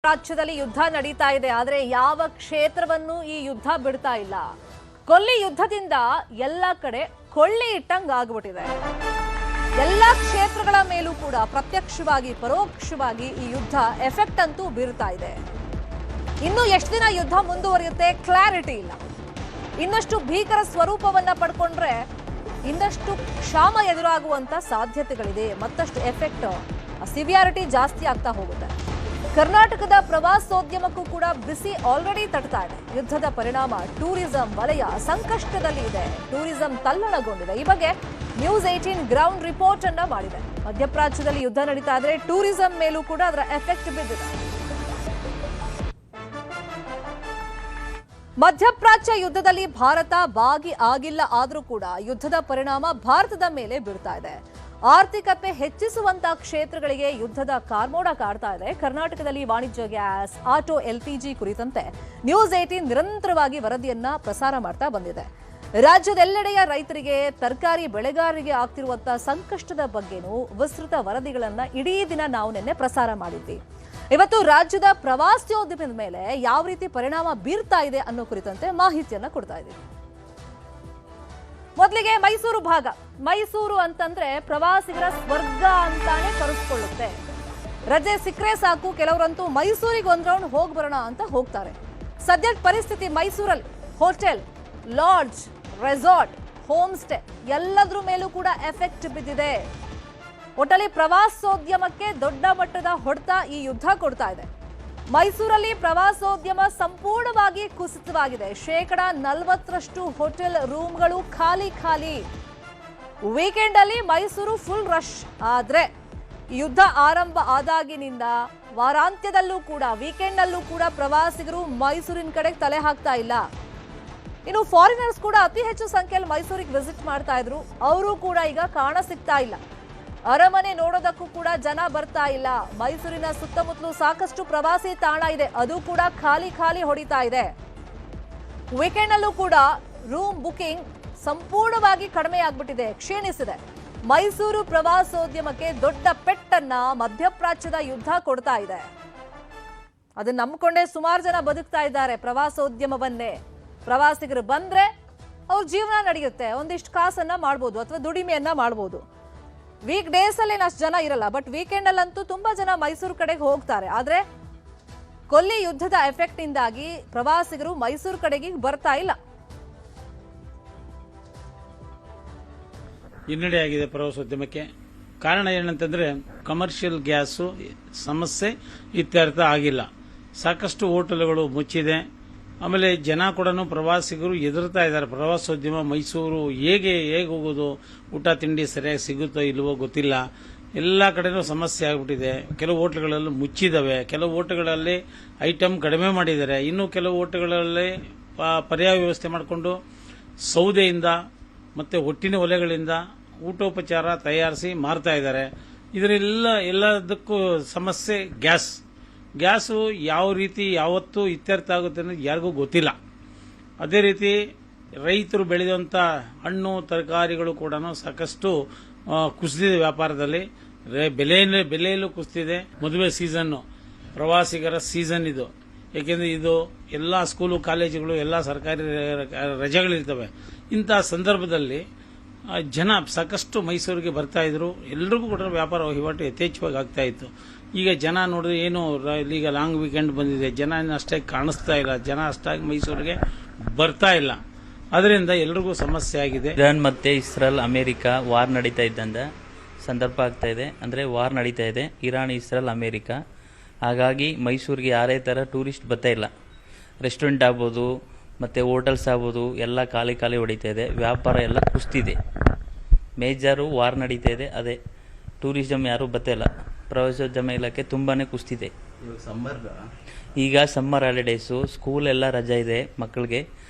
ರಾಜ್ಯದಲ್ಲಿ ಯುದ್ಧ ನಡೀತಾ ಇದೆ. ಆದರೆ ಯಾವ ಕ್ಷೇತ್ರವನ್ನು ಈ ಯುದ್ಧ ಬಿಡ್ತಾ ಇಲ್ಲ. ಕೊಲ್ಲಿ ಯುದ್ಧದಿಂದ ಎಲ್ಲ ಕಡೆ ಕೊಳ್ಳಿ ಇಟ್ಟಂಗೆ ಆಗ್ಬಿಟ್ಟಿದೆ. ಎಲ್ಲ ಕ್ಷೇತ್ರಗಳ ಮೇಲೂ ಕೂಡ ಪ್ರತ್ಯಕ್ಷವಾಗಿ ಪರೋಕ್ಷವಾಗಿ ಈ ಯುದ್ಧ ಎಫೆಕ್ಟ್ ಅಂತೂ ಬೀರ್ತಾ ಇದೆ. ಇನ್ನು ಎಷ್ಟು ದಿನ ಯುದ್ಧ ಮುಂದುವರಿಯುತ್ತೆ ಕ್ಲಾರಿಟಿ ಇಲ್ಲ. ಇನ್ನಷ್ಟು ಭೀಕರ ಸ್ವರೂಪವನ್ನ ಪಡ್ಕೊಂಡ್ರೆ ಇನ್ನಷ್ಟು ಕ್ಷಾಮ ಎದುರಾಗುವಂತ ಸಾಧ್ಯತೆಗಳಿದೆ. ಮತ್ತಷ್ಟು ಎಫೆಕ್ಟ್ ಸಿವಿಯಾರಿಟಿ ಜಾಸ್ತಿ ಆಗ್ತಾ ಹೋಗುತ್ತೆ. ಕರ್ನಾಟಕದ ಪ್ರವಾಸೋದ್ಯಮಕ್ಕೂ ಕೂಡ ಬಿಸಿ ಆಲ್ರೆಡಿ ತಟ್ತಾ ಇದೆ. ಯುದ್ಧದ ಪರಿಣಾಮ ಟೂರಿಸಂ ವಲಯ ಸಂಕಷ್ಟದಲ್ಲಿ ಇದೆ. ಟೂರಿಸಂ ತಲ್ಲಣಗೊಂಡಿದೆ. ಈ ಬಗ್ಗೆ ನ್ಯೂಸ್ 18 ಗ್ರೌಂಡ್ ರಿಪೋರ್ಟ್ ಅನ್ನ ಮಾಡಿದೆ. ಮಧ್ಯಪ್ರಾಚ್ಯದಲ್ಲಿ ಯುದ್ಧ ನಡೀತಾ ಇದ್ರೆ ಟೂರಿಸಂ ಮೇಲೂ ಕೂಡ ಅದರ ಎಫೆಕ್ಟ್ ಬಿದ್ದಿದೆ. ಮಧ್ಯಪ್ರಾಚ್ಯ ಯುದ್ಧದಲ್ಲಿ ಭಾರತ ಭಾಗಿ ಆಗಿಲ್ಲ ಆದರೂ ಕೂಡ ಯುದ್ಧದ ಪರಿಣಾಮ ಭಾರತದ ಮೇಲೆ ಬೀಳ್ತಾ ಇದೆ. ಆರ್ಥಿಕತೆ ಹೆಚ್ಚಿಸುವಂತ ಕ್ಷೇತ್ರಗಳಿಗೆ ಯುದ್ಧದ ಕಾರ್ಮೋಡ ಕಾಡ್ತಾ ಇದೆ. ಕರ್ನಾಟಕದಲ್ಲಿ ವಾಣಿಜ್ಯ ಗ್ಯಾಸ್, ಆಟೋ, ಎಲ್ಪಿಜಿ ಕುರಿತಂತೆ ನ್ಯೂಸ್ 18 ನಿರಂತರವಾಗಿ ವರದಿಯನ್ನ ಪ್ರಸಾರ ಮಾಡ್ತಾ ಬಂದಿದೆ. ರಾಜ್ಯದೆಲ್ಲೆಡೆಯ ರೈತರಿಗೆ, ತರಕಾರಿ ಬೆಳೆಗಾರರಿಗೆ ಆಗ್ತಿರುವಂತಹ ಸಂಕಷ್ಟದ ಬಗ್ಗೆನೂ ವಿಸ್ತೃತ ವರದಿಗಳನ್ನ ಇಡೀ ದಿನ ನಾವು ನಿನ್ನೆ ಪ್ರಸಾರ ಮಾಡಿದ್ವಿ. ಇವತ್ತು ರಾಜ್ಯದ ಪ್ರವಾಸೋದ್ಯಮದ ಮೇಲೆ ಯಾವ ರೀತಿ ಪರಿಣಾಮ ಬೀರ್ತಾ ಇದೆ ಅನ್ನೋ ಕುರಿತಂತೆ ಮಾಹಿತಿಯನ್ನ ಕೊಡ್ತಾ ಇದ್ದೀವಿ. ಮೊದಲಿಗೆ ಮೈಸೂರು ಭಾಗ. ಮೈಸೂರು ಅಂತಂದ್ರೆ ಪ್ರವಾಸಿಗರ ಸ್ವರ್ಗ ಅಂತಾನೆ ಕರೆಸ್ಕೊಳ್ಳುತ್ತೆ. ರಜೆ ಸಿಕ್ಕರೆ ಸಾಕು, ಕೆಲವರಂತೂ ಮೈಸೂರಿಗೆ ಒಂದ್ ರೌಂಡ್ ಹೋಗಿ ಬರೋಣ ಅಂತ ಹೋಗ್ತಾರೆ. ಸದ್ಯದ ಪರಿಸ್ಥಿತಿ ಮೈಸೂರಲ್ಲಿ hotel, lodge, resort, home stay ಎಲ್ಲದ್ರ ಮೇಲೂ ಕೂಡ ಎಫೆಕ್ಟ್ ಬಿದ್ದಿದೆ. ಒಟ್ಟಲ್ಲಿ ಪ್ರವಾಸೋದ್ಯಮಕ್ಕೆ ದೊಡ್ಡ ಮಟ್ಟದ ಹೊಡೆತ ಈ ಯುದ್ಧ ಕೊಡ್ತಾ ಇದೆ. ಮೈಸೂರಲ್ಲಿ ಪ್ರವಾಸೋದ್ಯಮ ಸಂಪೂರ್ಣವಾಗಿ ಕುಸಿತವಾಗಿದೆ. 40% ಹೋಟೆಲ್ ರೂಮ್ಗಳು ಖಾಲಿ. ವೀಕೆಂಡ್ ಅಲ್ಲಿ ಮೈಸೂರು ಫುಲ್ ರಶ್. ಆದ್ರೆ ಯುದ್ಧ ಆರಂಭ ಆದಾಗಿನಿಂದ ವಾರಾಂತ್ಯದಲ್ಲೂ ಕೂಡ, ವೀಕೆಂಡ್ ಅಲ್ಲೂ ಕೂಡ ಪ್ರವಾಸಿಗರು ಮೈಸೂರಿನ ಕಡೆ ತಲೆ ಹಾಕ್ತಾ ಇಲ್ಲ. ಇನ್ನು ಫಾರಿನರ್ಸ್ ಕೂಡ ಅತಿ ಹೆಚ್ಚು ಸಂಖ್ಯೆಯಲ್ಲಿ ಮೈಸೂರಿಗೆ ವಿಸಿಟ್ ಮಾಡ್ತಾ ಇದ್ರು. ಅವರು ಕೂಡ ಈಗ ಕಾಣ ಸಿಗ್ತಾ ಇಲ್ಲ. ಅರಮನೆ ನೋಡೋದಕ್ಕೂ ಕೂಡ ಜನ ಬರ್ತಾ ಇಲ್ಲ. ಮೈಸೂರಿನ ಸುತ್ತಮುತ್ತಲೂ ಸಾಕಷ್ಟು ಪ್ರವಾಸಿ ತಾಣ ಇದೆ, ಅದು ಕೂಡ ಖಾಲಿ ಹೊಡಿತಾ ಇದೆ. ವೀಕೆಂಡ್ ಅಲ್ಲೂ ಕೂಡ ರೂಮ್ ಬುಕಿಂಗ್ ಸಂಪೂರ್ಣವಾಗಿ ಕಡಿಮೆ ಆಗ್ಬಿಟ್ಟಿದೆ, ಕ್ಷೀಣಿಸಿದೆ. ಮೈಸೂರು ಪ್ರವಾಸೋದ್ಯಮಕ್ಕೆ ದೊಡ್ಡ ಪೆಟ್ಟನ್ನ ಮಧ್ಯಪ್ರಾಚ್ಯದ ಯುದ್ಧ ಕೊಡ್ತಾ ಇದೆ. ಅದನ್ನ ನಂಬಿಕೊಂಡೇ ಸುಮಾರು ಜನ ಬದುಕ್ತಾ ಇದ್ದಾರೆ ಪ್ರವಾಸೋದ್ಯಮವನ್ನೇ. ಪ್ರವಾಸಿಗರು ಬಂದ್ರೆ ಅವ್ರ ಜೀವನ ನಡೆಯುತ್ತೆ, ಒಂದಿಷ್ಟು ಕಾಸನ್ನ ಮಾಡ್ಬೋದು ಅಥವಾ ದುಡಿಮೆಯನ್ನ ಮಾಡ್ಬೋದು. ವೀಕ್ ಡೇಸ್ ಅಲ್ಲಿ ಅಷ್ಟು ಜನ ಇರಲ್ಲ, ಬಟ್ ವೀಕೆಂಡ್ ಅಲ್ಲಂತೂ ತುಂಬಾ ಜನ ಮೈಸೂರು ಕಡೆಗೆ ಹೋಗ್ತಾರೆ. ಆದ್ರೆ ಕೊಲ್ಲಿ ಯುದ್ಧದ ಎಫೆಕ್ಟ್ ಇಂದಾಗಿ ಪ್ರವಾಸಿಗರು ಮೈಸೂರು ಕಡೆಗೆ ಬರ್ತಾ ಇಲ್ಲ. ಹಿನ್ನಡೆಯಾಗಿದೆ ಪ್ರವಾಸೋದ್ಯಮಕ್ಕೆ. ಕಾರಣ ಏನಂತಂದ್ರೆ ಕಮರ್ಷಿಯಲ್ ಗ್ಯಾಸು ಸಮಸ್ಯೆ ಇತ್ಯರ್ಥ ಆಗಿಲ್ಲ. ಸಾಕಷ್ಟು ಹೋಟೆಲ್ಗಳು ಮುಚ್ಚಿದೆ. ಆಮೇಲೆ ಜನ ಕೂಡ ಪ್ರವಾಸಿಗರು ಎದುರ್ತಾ ಇದ್ದಾರೆ. ಪ್ರವಾಸೋದ್ಯಮ ಮೈಸೂರು ಹೇಗೆ ಹೋಗೋದು, ಊಟ ತಿಂಡಿ ಸರಿಯಾಗಿ ಸಿಗುತ್ತೋ ಇಲ್ವೋ ಗೊತ್ತಿಲ್ಲ. ಎಲ್ಲ ಕಡೆನೂ ಸಮಸ್ಯೆ ಆಗಿಬಿಟ್ಟಿದೆ. ಕೆಲವು ಹೋಟೆಲ್ಗಳಲ್ಲಿ ಮುಚ್ಚಿದಾವೆ, ಕೆಲವು ಹೋಟೆಲ್ಗಳಲ್ಲಿ ಐಟಮ್ ಕಡಿಮೆ ಮಾಡಿದ್ದಾರೆ. ಇನ್ನು ಕೆಲವು ಹೋಟೆಲ್ಗಳಲ್ಲಿ ಪರ್ಯಾಯ ವ್ಯವಸ್ಥೆ ಮಾಡಿಕೊಂಡು ಸೌದೆಯಿಂದ ಮತ್ತೆ ಹೊಟ್ಟಿನ ಒಲೆಗಳಿಂದ ಊಟೋಪಚಾರ ತಯಾರಿಸಿ ಮಾರ್ತಾ ಇದ್ದಾರೆ. ಎಲ್ಲದಕ್ಕೂ ಸಮಸ್ಯೆ ಗ್ಯಾಸು ಯಾವ ರೀತಿ ಯಾವತ್ತೂ ಇತ್ಯರ್ಥ ಆಗುತ್ತೆ ಅನ್ನೋದು ಯಾರಿಗೂ ಗೊತ್ತಿಲ್ಲ. ಅದೇ ರೀತಿ ರೈತರು ಬೆಳೆದಂಥ ಹಣ್ಣು ತರಕಾರಿಗಳು ಕೂಡ ಸಾಕಷ್ಟು ಕುಸಿದಿದೆ. ವ್ಯಾಪಾರದಲ್ಲಿ ಬೆಲೆಯಲ್ಲೂ ಕುಸಿದಿದೆ. ಮದುವೆ ಸೀಸನ್ನು, ಪ್ರವಾಸಿಗರ ಸೀಸನ್ ಇದು. ಏಕೆಂದರೆ ಇದು ಎಲ್ಲ ಸ್ಕೂಲು ಕಾಲೇಜುಗಳು ಎಲ್ಲ ಸರ್ಕಾರಿ ರಜೆಗಳಿರ್ತವೆ. ಇಂತಹ ಸಂದರ್ಭದಲ್ಲಿ ಜನ ಸಾಕಷ್ಟು ಮೈಸೂರಿಗೆ ಬರ್ತಾ ಇದ್ರು. ಎಲ್ರಿಗೂ ಕೂಡ ವ್ಯಾಪಾರ ವಹಿವಾಟು ಯಥೇಚ್ಛವಾಗಿ ಆಗ್ತಾ ಇತ್ತು. ಈಗ ಜನ ನೋಡಿದ್ರೆ ಏನು ಈಗ ಲಾಂಗ್ ವೀಕೆಂಡ್ ಬಂದಿದೆ, ಜನ ಅಷ್ಟಾಗಿ ಕಾಣಿಸ್ತಾ ಇಲ್ಲ, ಜನ ಅಷ್ಟಾಗಿ ಮೈಸೂರಿಗೆ ಬರ್ತಾ ಇಲ್ಲ. ಅದರಿಂದ ಎಲ್ರಿಗೂ ಸಮಸ್ಯೆ ಆಗಿದೆ. ಇರಾನ್ ಮತ್ತೆ ಇಸ್ರೇಲ್ ಅಮೆರಿಕ ವಾರ್ ನಡೀತಾ ಇದ್ದಂತ ಸಂದರ್ಭ ಆಗ್ತಾ ಇದೆ. ಅಂದ್ರೆ ವಾರ್ ನಡೀತಾ ಇದೆ ಇರಾನ್, ಇಸ್ರೇಲ್, ಅಮೆರಿಕ. ಹಾಗಾಗಿ ಮೈಸೂರಿಗೆ ಯಾರೇ ತರ ಟೂರಿಸ್ಟ್ ಬರ್ತಾ ಇಲ್ಲ. ರೆಸ್ಟೋರೆಂಟ್ ಆಗ್ಬೋದು ಮತ್ತೆ ಹೋಟೆಲ್ಸ್ ಆಗ್ಬೋದು ಎಲ್ಲ ಖಾಲಿ ಹೊಡಿತಾ ಇದೆ. ವ್ಯಾಪಾರ ಎಲ್ಲ ಕುಸ್ತಿದೆ. ಮೇಜರು ವಾರ್ ನಡೀತಾ ಇದೆ. ಅದೇ ಟೂರಿಸಂ ಯಾರು ಬರ್ತಾ ಇಲ್ಲ. ಪ್ರವಾಸೋದ್ಯಮ ಇಲಾಖೆ ತುಂಬಾನೇ ಕುಸ್ತಿದೆ. ಈಗ ಸಮ್ಮರ್ ಹಾಲಿಡೇಸು, ಸ್ಕೂಲ್ ಎಲ್ಲ ರಜೆ ಇದೆ ಮಕ್ಕಳಿಗೆ.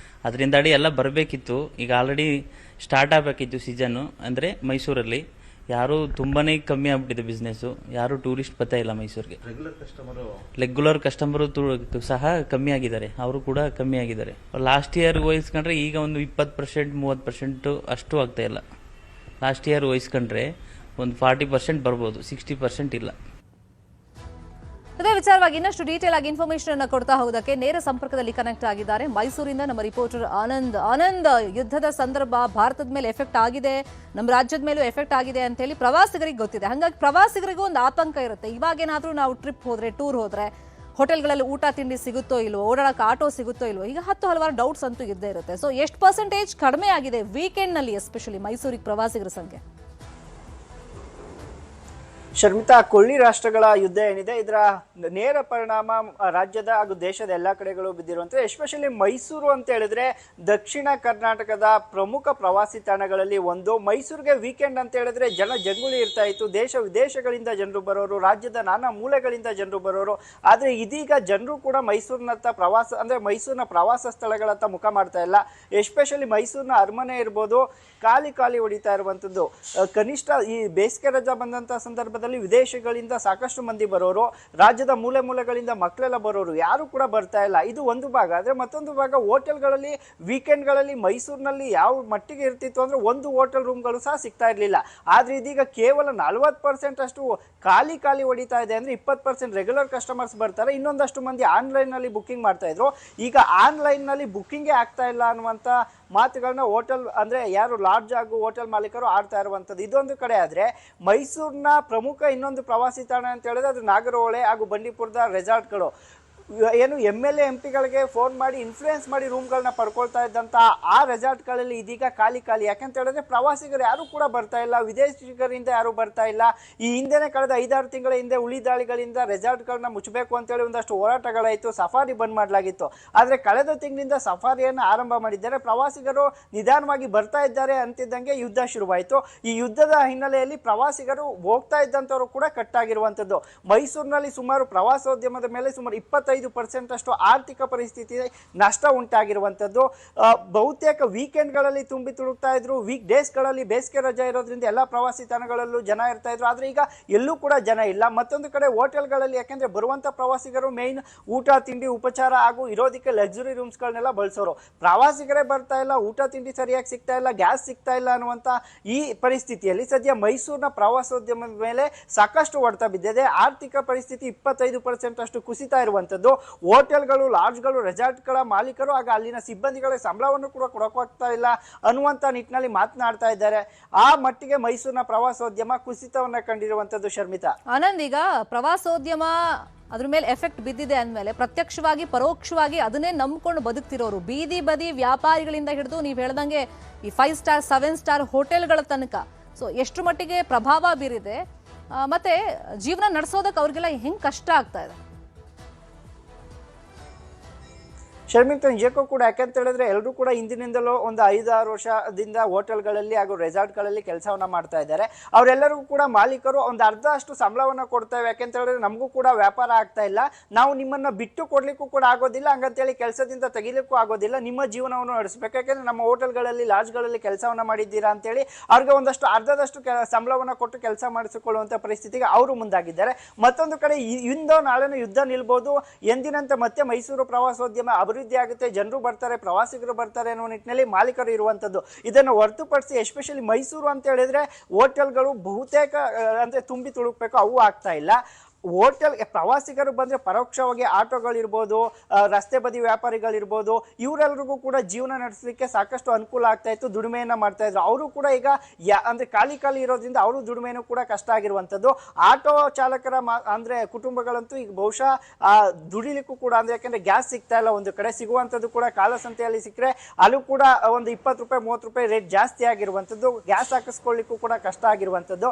ಅದರಿಂದಾಡಿ ಎಲ್ಲ ಬರಬೇಕಿತ್ತು. ಈಗ ಆಲ್ರೆಡಿ ಸ್ಟಾರ್ಟ್ ಆಗಬೇಕಿತ್ತು ಸೀಸನ್ನು. ಅಂದರೆ ಮೈಸೂರಲ್ಲಿ ಯಾರು ತುಂಬಾನೇ ಕಮ್ಮಿ ಆಗ್ಬಿಟ್ಟಿದೆ ಬಿಸ್ನೆಸ್ಸು. ಯಾರು ಟೂರಿಸ್ಟ್ ಬರ್ತಾ ಇಲ್ಲ ಮೈಸೂರಿಗೆ. ರೆಗ್ಯುಲರ್ ಕಸ್ಟಮರು ಸಹ ಕಮ್ಮಿ ಆಗಿದ್ದಾರೆ. ಅವರು ಕೂಡ ಕಮ್ಮಿ ಆಗಿದ್ದಾರೆ. ಲಾಸ್ಟ್ ಇಯರ್ ವಹಿಸ್ಕೊಂಡ್ರೆ ಈಗ ಒಂದು 20% 30% ಅಷ್ಟು ಆಗ್ತಾ ಇಲ್ಲ. ಲಾಸ್ಟ್ ಇಯರ್ ವಹಿಸ್ಕೊಂಡ್ರೆ ಒಂದು 40% ಬರ್ಬೋದು, 60% ಇಲ್ಲ. ಇದೇ ವಿಚಾರವಾಗಿ ಇನ್ನಷ್ಟು ಡೀಟೇಲ್ ಆಗಿ ಇನ್ಫಾರ್ಮೇಶನ್ ಅನ್ನು ಕೊಡ್ತಾ ಹೋಗೋದಕ್ಕೆ ನೇರ ಸಂಪರ್ಕದಲ್ಲಿ ಕನೆಕ್ಟ್ ಆಗಿದ್ದಾರೆ ಮೈಸೂರಿಂದ ನಮ್ಮ ರಿಪೋರ್ಟರ್ ಆನಂದ್. ಯುದ್ಧದ ಸಂದರ್ಭ ಭಾರತದ ಮೇಲೆ ಎಫೆಕ್ಟ್ ಆಗಿದೆ, ನಮ್ಮ ರಾಜ್ಯದ ಮೇಲೂ ಎಫೆಕ್ಟ್ ಆಗಿದೆ ಅಂತ ಹೇಳಿ ಪ್ರವಾಸಿಗರಿಗೆ ಗೊತ್ತಿದೆ. ಹಾಗಾಗಿ ಪ್ರವಾಸಿಗರಿಗೂ ಒಂದು ಆತಂಕ ಇರುತ್ತೆ. ಇವಾಗೇನಾದ್ರೂ ನಾವು ಟ್ರಿಪ್ ಹೋದ್ರೆ, ಟೂರ್ ಹೋದ್ರೆ ಹೋಟೆಲ್ಗಳಲ್ಲಿ ಊಟ ತಿಂಡಿ ಸಿಗುತ್ತೋ ಇಲ್ವೋ, ಓಡಾಡಕ್ಕೆ ಆಟೋ ಸಿಗುತ್ತೋ ಇಲ್ವೋ, ಈಗ ಹಲವಾರು ಡೌಟ್ಸ್ ಅಂತೂ ಇದ್ದೇ ಇರುತ್ತೆ. ಸೊ ಎಷ್ಟು ಪರ್ಸೆಂಟೇಜ್ ಕಡಿಮೆ ಆಗಿದೆ ವೀಕೆಂಡ್ ನಲ್ಲಿ ಎಸ್ಪೆಷಲಿ ಮೈಸೂರಿಗೆ ಪ್ರವಾಸಿಗರ ಸಂಖ್ಯೆ? ಶರ್ಮಿತಾ, ಕೊಳ್ಳಿ ರಾಷ್ಟ್ರಗಳ ಯುದ್ಧ ಏನಿದೆ ಇದರ ನೇರ ಪರಿಣಾಮ ರಾಜ್ಯದ ಹಾಗೂ ದೇಶದ ಎಲ್ಲ ಕಡೆಗಳು ಬಿದ್ದಿರುವಂಥದ್ದು. ಎಸ್ಪೆಷಲಿ ಮೈಸೂರು ಅಂತ ಹೇಳಿದ್ರೆ ದಕ್ಷಿಣ ಕರ್ನಾಟಕದ ಪ್ರಮುಖ ಪ್ರವಾಸಿ ತಾಣಗಳಲ್ಲಿ ಒಂದು. ಮೈಸೂರಿಗೆ ವೀಕೆಂಡ್ ಅಂತ ಹೇಳಿದ್ರೆ ಜಂಗುಳಿ ಇರ್ತಾ ಇತ್ತು. ದೇಶ ವಿದೇಶಗಳಿಂದ ಜನರು ಬರೋರು, ರಾಜ್ಯದ ನಾನಾ ಮೂಲೆಗಳಿಂದ ಜನರು ಬರೋರು. ಆದರೆ ಇದೀಗ ಜನರು ಕೂಡ ಮೈಸೂರಿನತ್ತ ಮೈಸೂರಿನ ಪ್ರವಾಸ ಸ್ಥಳಗಳತ್ತ ಮುಖ ಮಾಡ್ತಾ ಇಲ್ಲ. ಎಸ್ಪೆಷಲಿ ಮೈಸೂರಿನ ಅರಮನೆ ಇರ್ಬೋದು, ಖಾಲಿ ಹೊಡಿತಾ ಇರುವಂಥದ್ದು. ಕನಿಷ್ಠ ಈ ಬೇಸಿಗೆ ರಜಾ ಬಂದಂಥ ಸಂದರ್ಭದಲ್ಲಿ ವಿದೇಶಗಳಿಂದ ಸಾಕಷ್ಟು ಮಂದಿ ಬರೋರು, ರಾಜ್ಯದ ಮೂಲೆಗಳಿಂದ ಮಕ್ಕಳೆಲ್ಲ ಬರೋರು, ಯಾರು ಕೂಡ ಬರ್ತಾ ಇಲ್ಲ. ಇದು ಒಂದು ಭಾಗ. ಆದರೆ ಮತ್ತೊಂದು ಭಾಗ ಹೋಟೆಲ್ಗಳಲ್ಲಿ ವೀಕೆಂಡ್ಗಳಲ್ಲಿ ಮೈಸೂರಿನಲ್ಲಿ ಯಾವ ಮಟ್ಟಿಗೆ ಇರ್ತಿತ್ತು ಅಂದರೆ ಒಂದು ಹೋಟೆಲ್ ರೂಮ್ಗಳು ಸಹ ಸಿಗ್ತಾ ಇರಲಿಲ್ಲ. ಆದರೆ ಇದೀಗ ಕೇವಲ 40% ಅಷ್ಟು ಖಾಲಿ ಹೊಡಿತಾ ಇದೆ. ಅಂದರೆ 20% ರೆಗ್ಯುಲರ್ ಕಸ್ಟಮರ್ಸ್ ಬರ್ತಾರೆ, ಇನ್ನೊಂದಷ್ಟು ಮಂದಿ ಆನ್ಲೈನ್ನಲ್ಲಿ ಬುಕ್ಕಿಂಗ್ ಮಾಡ್ತಾ ಇದ್ರು. ಈಗ ಆನ್ಲೈನ್ನಲ್ಲಿ ಬುಕ್ಕಿಂಗೇ ಆಗ್ತಾ ಇಲ್ಲ ಅನ್ನುವಂಥ ಮಾತುಗಳನ್ನ ಹೋಟೆಲ್ ಅಂದರೆ ಯಾರು ಲಾಡ್ಜ್ ಹಾಗೂ ಹೋಟೆಲ್ ಮಾಲೀಕರು ಆಡ್ತಾ ಇರುವಂಥದ್ದು. ಇದೊಂದು ಕಡೆ ಆದರೆ ಮೈಸೂರಿನ ಪ್ರಮುಖ ಇನ್ನೊಂದು ಪ್ರವಾಸಿ ತಾಣ ಅಂತ ಹೇಳಿದ್ರೆ ಅದು ನಾಗರಹೊಳೆ ಹಾಗೂ ಬಂಡೀಪುರದ ರೆಸಾರ್ಟ್ಗಳು. ಏನು MLA MP ಗಳಿಗೆ ಫೋನ್ ಮಾಡಿ ಇನ್ಫ್ಲೂಯೆನ್ಸ್ ಮಾಡಿ ರೂಮ್ಗಳನ್ನ ಪಡ್ಕೊಳ್ತಾ ಇದ್ದಂಥ ಆ ರೆಸಾರ್ಟ್ಗಳಲ್ಲಿ ಇದೀಗ ಖಾಲಿ. ಯಾಕೆಂತ ಹೇಳಿದ್ರೆ ಪ್ರವಾಸಿಗರು ಯಾರು ಕೂಡ ಬರ್ತಾ ಇಲ್ಲ, ವಿದೇಶಿಗರಿಂದ ಯಾರು ಬರ್ತಾ ಇಲ್ಲ. ಈ ಹಿಂದೆನೇ ಕಳೆದ 5-6 ತಿಂಗಳ ಹಿಂದೆ ಉಳಿ ದಾಳಿಗಳಿಂದ ರೆಸಾರ್ಟ್ಗಳನ್ನ ಮುಚ್ಚಬೇಕು ಅಂತೇಳಿ ಒಂದಷ್ಟು ಹೋರಾಟಗಳಾಯಿತು, ಸಫಾರಿ ಬಂದ್ ಮಾಡಲಾಗಿತ್ತು. ಆದರೆ ಕಳೆದ ತಿಂಗಳಿಂದ ಸಫಾರಿಯನ್ನು ಆರಂಭ ಮಾಡಿದ್ದಾರೆ. ಪ್ರವಾಸಿಗರು ನಿಧಾನವಾಗಿ ಬರ್ತಾ ಇದ್ದಾರೆ ಅಂತಿದ್ದಂಗೆ ಯುದ್ಧ ಶುರುವಾಯಿತು. ಈ ಯುದ್ಧದ ಹಿನ್ನೆಲೆಯಲ್ಲಿ ಪ್ರವಾಸಿಗರು ಹೋಗ್ತಾ ಇದ್ದಂಥವ್ರು ಕೂಡ ಕಟ್ಟಾಗಿರುವಂಥದ್ದು. ಮೈಸೂರಿನಲ್ಲಿ ಸುಮಾರು ಪ್ರವಾಸೋದ್ಯಮದ ಮೇಲೆ ಸುಮಾರು 25% ಅಷ್ಟು ಆರ್ಥಿಕ ಪರಿಸ್ಥಿತಿ ನಷ್ಟ ಉಂಟಾಗಿರುವಂಥದ್ದು. ಬಹುತೇಕ ವೀಕೆಂಡ್ಗಳಲ್ಲಿ ತುಂಬಿ ತುಳುಕ್ತಾ ಇದ್ರು. ವೀಕ್ ಡೇಸ್ಗಳಲ್ಲಿ ಬೇಸಿಗೆ ರಜೆ ಇರೋದ್ರಿಂದ ಎಲ್ಲ ಪ್ರವಾಸಿ ತಾಣಗಳಲ್ಲೂ ಜನ ಇರ್ತಾ ಇದ್ರು. ಆದರೆ ಈಗ ಎಲ್ಲೂ ಕೂಡ ಜನ ಇಲ್ಲ. ಮತ್ತೊಂದು ಕಡೆ ಹೋಟೆಲ್ಗಳಲ್ಲಿ ಯಾಕೆಂದ್ರೆ ಬರುವಂಥ ಪ್ರವಾಸಿಗರು ಮೇಯ್ನ್ ಊಟ ತಿಂಡಿ ಉಪಚಾರ ಹಾಗೂ ಇರೋದಕ್ಕೆ ಲಕ್ಸುರಿ ರೂಮ್ಸ್ಗಳನ್ನೆಲ್ಲ ಬಳಸೋರು. ಪ್ರವಾಸಿಗರೇ ಬರ್ತಾ ಇಲ್ಲ, ಊಟ ತಿಂಡಿ ಸರಿಯಾಗಿ ಸಿಗ್ತಾ ಇಲ್ಲ, ಗ್ಯಾಸ್ ಸಿಗ್ತಾ ಇಲ್ಲ ಅನ್ನುವಂಥ ಈ ಪರಿಸ್ಥಿತಿಯಲ್ಲಿ ಸದ್ಯ ಮೈಸೂರಿನ ಪ್ರವಾಸೋದ್ಯಮದ ಮೇಲೆ ಸಾಕಷ್ಟು ಹೊಡೆತ ಬಿದ್ದಿದೆ. ಆರ್ಥಿಕ ಪರಿಸ್ಥಿತಿ 25% ಅಷ್ಟು ಕುಸಿತಾ ಇರುವಂಥದ್ದು. ಹೋಟೆಲ್ಗಳು, ಲಾಡ್ಜ್ಗಳು, ರೆಸಾರ್ಟ್ಗಳ ಮಾಲೀಕರು ಹಾಗೂ ಅಲ್ಲಿನ ಸಿಬ್ಬಂದಿಗಳ ಸಂಬಳವನ್ನು ಕೂಡ ಕೊಡೋಕ್ಕಾಗ್ತಾ ಇಲ್ಲ ಅನ್ನುವಂಥ ನಿಟ್ಟಿನಲ್ಲಿ ಮಾತನಾಡ್ತಾ ಇದ್ದಾರೆ. ಆ ಮಟ್ಟಿಗೆ ಮೈಸೂರಿನ ಪ್ರವಾಸೋದ್ಯಮ ಕುಸಿತವನ್ನ ಕಂಡಿರುವಂಥದ್ದು. ಶರ್ಮಿತಾ, ಆನಂದ್, ಈಗ ಪ್ರವಾಸೋದ್ಯಮ ಅದ್ರ ಮೇಲೆ ಎಫೆಕ್ಟ್ ಬಿದ್ದಿದೆ ಅಂದಮೇಲೆ ಪ್ರತ್ಯಕ್ಷವಾಗಿ ಪರೋಕ್ಷವಾಗಿ ಅದನ್ನೇ ನಂಬ್ಕೊಂಡು ಬದುಕ್ತಿರೋರು, ಬೀದಿ ಬದಿ ವ್ಯಾಪಾರಿಗಳಿಂದ ಹಿಡಿದು ನೀವು ಹೇಳ್ದಂಗೆ ಈ 5 ಸ್ಟಾರ್ 7 ಸ್ಟಾರ್ ಹೋಟೆಲ್ಗಳ ತನಕ ಸೊ ಎಷ್ಟು ಮಟ್ಟಿಗೆ ಪ್ರಭಾವ ಬೀರಿದೆ, ಮತ್ತೆ ಜೀವನ ನಡೆಸೋದಕ್ಕೆ ಅವ್ರಿಗೆಲ್ಲ ಹೆಂಗ್ ಕಷ್ಟ ಆಗ್ತಾ ಇದೆ? ಶರ್ಮಿತಾ, ನಿಜಕ್ಕೂ ಕೂಡ ಯಾಕಂತ ಹೇಳಿದ್ರೆ ಎಲ್ಲರೂ ಕೂಡ ಹಿಂದಿನಿಂದಲೂ ಒಂದು 5-6 ವರ್ಷದಿಂದ ಹೋಟೆಲ್ಗಳಲ್ಲಿ ಹಾಗೂ ರೆಸಾರ್ಟ್ಗಳಲ್ಲಿ ಕೆಲಸವನ್ನ ಮಾಡ್ತಾ ಇದ್ದಾರೆ. ಅವರೆಲ್ಲರಿಗೂ ಕೂಡ ಮಾಲೀಕರು ಒಂದು ಅರ್ಧ ಅಷ್ಟು ಸಂಬಳವನ್ನು ಕೊಡ್ತೇವೆ, ಯಾಕೆಂತ ಹೇಳಿದ್ರೆ ನಮಗೂ ಕೂಡ ವ್ಯಾಪಾರ ಆಗ್ತಾ ಇಲ್ಲ, ನಾವು ನಿಮ್ಮನ್ನ ಬಿಟ್ಟು ಕೊಡ್ಲಿಕ್ಕೂ ಕೂಡ ಆಗೋದಿಲ್ಲ, ಹಂಗಂತೇಳಿ ಕೆಲಸದಿಂದ ತೆಗಿಲಿಕ್ಕೂ ಆಗೋದಿಲ್ಲ, ನಿಮ್ಮ ಜೀವನವನ್ನು ನಡೆಸಬೇಕು, ಯಾಕೆಂದ್ರೆ ನಮ್ಮ ಹೋಟೆಲ್ಗಳಲ್ಲಿ ಲಾಡ್ಜ್ಗಳಲ್ಲಿ ಕೆಲಸವನ್ನ ಮಾಡಿದ್ದೀರಾ ಅಂತೇಳಿ ಅವ್ರಿಗೆ ಒಂದಷ್ಟು ಅರ್ಧದಷ್ಟು ಸಂಬಳವನ್ನು ಕೊಟ್ಟು ಕೆಲಸ ಮಾಡಿಸಿಕೊಳ್ಳುವಂಥ ಪರಿಸ್ಥಿತಿಗೆ ಅವರು ಮುಂದಾಗಿದ್ದಾರೆ. ಮತ್ತೊಂದು ಕಡೆ ಇಂದೋ ನಾಳೆನೂ ಯುದ್ಧ ನಿಲ್ಬೋದು, ಎಂದಿನಂತೆ ಮತ್ತೆ ಮೈಸೂರು ಪ್ರವಾಸೋದ್ಯಮ ಅಭಿವೃದ್ಧಿ ಆಗುತ್ತೆ, ಜನರು ಬರ್ತಾರೆ, ಪ್ರವಾಸಿಗರು ಬರ್ತಾರೆ ಅನ್ನೋ ನಿಟ್ಟಿನಲ್ಲಿ ಮಾಲೀಕರು ಇರುವಂಥದ್ದು. ಇದನ್ನು ಹೊರತುಪಡಿಸಿ ಎಸ್ಪೆಷಲಿ ಮೈಸೂರು ಅಂತ ಹೇಳಿದ್ರೆ ಹೋಟೆಲ್ಗಳು ಬಹುತೇಕ ಅಂದ್ರೆ ತುಂಬಿ ತುಳುಕ್ಬೇಕು, ಅವು ಆಗ್ತಾ ಇಲ್ಲ. ಹೋಟೆಲ್ ಪ್ರವಾಸಿಗರು ಬಂದರೆ ಪರೋಕ್ಷವಾಗಿ ಆಟೋಗಳಿರ್ಬೋದು, ರಸ್ತೆ ಬದಿ ವ್ಯಾಪಾರಿಗಳಿರ್ಬೋದು, ಇವರೆಲ್ಲರಿಗೂ ಕೂಡ ಜೀವನ ನಡೆಸಲಿಕ್ಕೆ ಸಾಕಷ್ಟು ಅನುಕೂಲ ಆಗ್ತಾ ಇತ್ತು, ದುಡಿಮೆಯನ್ನು ಮಾಡ್ತಾ ಇದ್ರು. ಅವರು ಕೂಡ ಈಗ ಅಂದರೆ ಖಾಲಿ ಇರೋದ್ರಿಂದ ಅವರು ದುಡಿಮೆನೂ ಕೂಡ ಕಷ್ಟ ಆಗಿರುವಂಥದ್ದು. ಆಟೋ ಚಾಲಕರ ಅಂದರೆ ಕುಟುಂಬಗಳಂತೂ ಈಗ ಬಹುಶಃ ದುಡಿಲಿಕ್ಕೂ ಕೂಡ ಅಂದರೆ ಯಾಕೆಂದರೆ ಗ್ಯಾಸ್ ಸಿಗ್ತಾ ಇಲ್ಲ, ಒಂದು ಕಡೆ ಸಿಗುವಂಥದ್ದು ಕೂಡ ಕಾಲಸಂತೆಯಲ್ಲಿ ಸಿಕ್ಕರೆ ಅಲ್ಲೂ ಕೂಡ ಒಂದು 20 ರೂಪಾಯಿ 30 ರೂಪಾಯಿ ರೇಟ್ ಜಾಸ್ತಿ ಆಗಿರುವಂಥದ್ದು. ಗ್ಯಾಸ್ ಹಾಕಿಸ್ಕೊಳ್ಳಿಕ್ಕೂ ಕೂಡ ಕಷ್ಟ ಆಗಿರುವಂಥದ್ದು.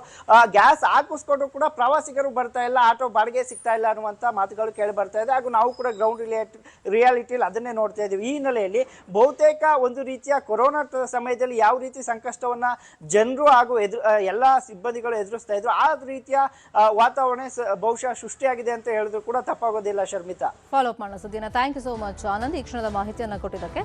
ಗ್ಯಾಸ್ ಹಾಕಿಸ್ಕೊಂಡು ಕೂಡ ಪ್ರವಾಸಿಗರು ಬರ್ತಾ ಇಲ್ಲ, ಬಾಡಿಗೆ ಸಿಗ್ತಾ ಇಲ್ಲ ಅನ್ನುವಂಥ ಮಾತುಗಳು ಕೇಳಿ ಬರ್ತಾ ಇದೆ. ಹಾಗೂ ನಾವು ಕೂಡ ಗ್ರೌಂಡ್ ರಿಯಾಲಿಟಿಯಲ್ಲಿ ಅದನ್ನೇ ನೋಡ್ತಾ ಇದ್ದೀವಿ. ಈ ಹಿನ್ನೆಲೆಯಲ್ಲಿ ಬಹುತೇಕ ಒಂದು ರೀತಿಯ ಕೊರೋನಾ ಸಮಯದಲ್ಲಿ ಯಾವ ರೀತಿ ಸಂಕಷ್ಟವನ್ನ ಜನರು ಹಾಗೂ ಎಲ್ಲ ಸಿಬ್ಬಂದಿಗಳು ಎದುರಿಸ್ತಾ ಇದ್ರು, ಆ ರೀತಿಯ ವಾತಾವರಣ ಬಹುಶಃ ಸೃಷ್ಟಿಯಾಗಿದೆ ಅಂತ ಹೇಳಿದ್ರು ಕೂಡ ತಪ್ಪಾಗೋದಿಲ್ಲ. ಶರ್ಮಿತಾ, ಫಾಲೋ ಅಪ್ ಮಾಡೋ ಸುದ್ದಿನ thank you so much Anand, ಈ ಕ್ಷಣದ ಮಾಹಿತಿಯನ್ನು ಕೊಟ್ಟಿದ್ದಕ್ಕೆ.